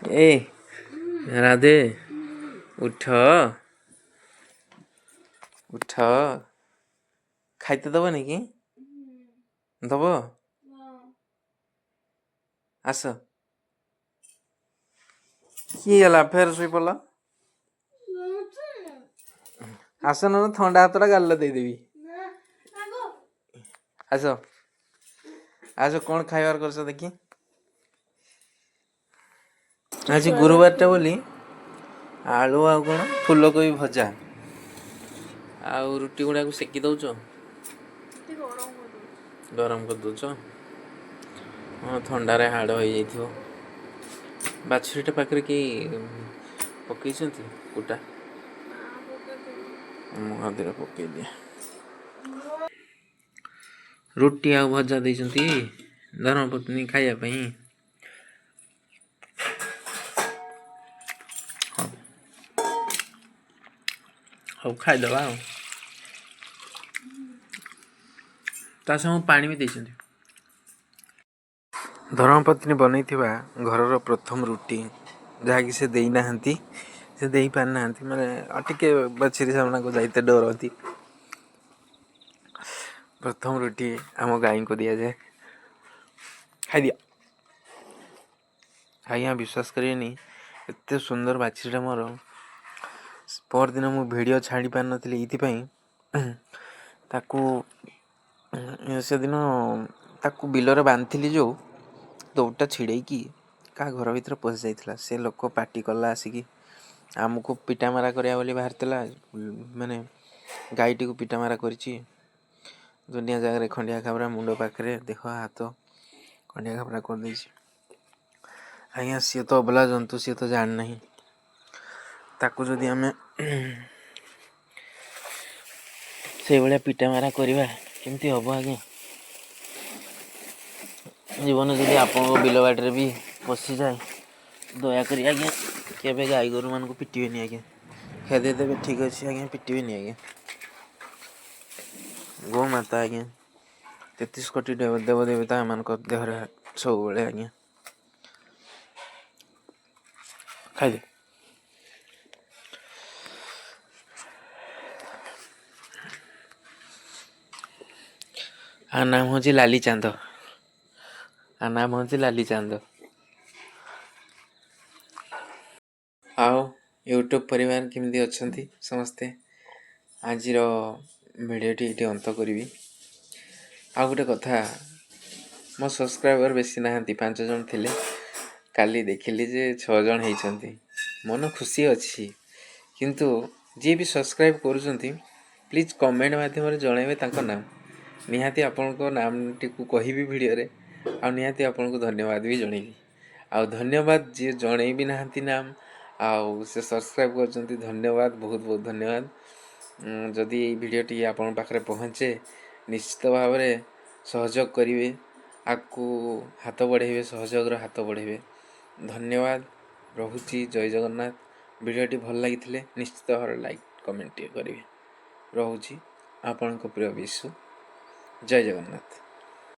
ए राधे उठ उठ खाइते दबनी कि दब आस कि गला फेर शुई पड़ल आस न थंडा हाथटा गाल देदेवी आस आज कौन खाइबार करछ देखी आज गुरुवार बोली आलू आ कौन फूलकोबी भजा आउ रुटी गुड़ा को सेकी दौच गरम कर दौच हाँ थंडारे हाड़ हो जाइथिव बाछुरीटा पाखरे कि पकई कुटा मुहदे पकई दिए रुटी आ भजा देइछंती धर्मपत्नी खाइया पई हौ खाइदबा ता संग पानी भी देइछंती धर्मपत्नी बनईथिबा घरर प्रथम रुटी जहाँकि से देई नाहंती से देई पार नाहंती माने टिके बछिरी सामना को जाइते डरती प्रथम रुटी आम गाई को दिया जाए खाई दिया आज्ञा विश्वास करेनि एते सुंदर बाछीटा मोर पर दिन मु वीडियो छाड़ी पार नथिली इथिपई ताकू से दिन ताकू बिलरे बांधिली जो दौड़टा छिड़े कि क्या घर भर पशि जाइला से लोक पाटी कला आसिकी आमको पिटामारा करिया बोली बाहरला माने गाईटी को पिटामारा करिछि दुनिया जगह खंडिया खाबरा मुंड पाखे देख हाथ खंडिया खाबरा कर देछि आज्ञा सी तो अबला जंतु सी तो जान नहीं ताकू जदि आमे से भाया पिटामारा करवा केमती हम आज्ञा जीवन जदि आपन बिल बाटे भी पशि जाए दयाकोरी आज्ञा केबे गाई गोरु मान को पिटबेनि आज्ञा खेदे देवे ठीक अच्छे आज्ञा पिटबेनि आज्ञा गो माता आज्ञा 33 कोटी देव देवता मान देहरे सब बेले आज्ञा खाइदे आ नाम हूँ लाली चांद आ नाम हूँ लाली चांद आओ यूट्यूब परिवार केमती अच्छी समस्ते आज भिडटी ये अंत करी आ गोटे कथा मो सब्सक्राइबर बेसी ना 5 जन थे काली देखिली जे 6 जन होती मन खुशी अच्छी किंतु जी भी सब्सक्राइब कर प्लीज कमेंट मध्यम जनइबे तांको नाम निहाती आपण को नाम टी कहि वीडियो रे आ निहाती आपण को धन्यवाद भी जणेबी आ धन्यवाद जी जणै भी नाहंती नाम आउ से सब्सक्राइब कर धन्यवाद बहुत बहुत धन्यवाद जदि ये वीडियोटी आपण पाखरे पहुँचे निश्चित भाव में सहयोग करेंगे आपको हाथ बढ़ेबे सहयोग हाथ बढ़ेबे धन्यवाद रोची जय जगन्नाथ वीडियोटी भल लगी निश्चित भाव लाइक कमेंट करेंगे रोची आपण प्रिय विशु जय जगन्नाथ।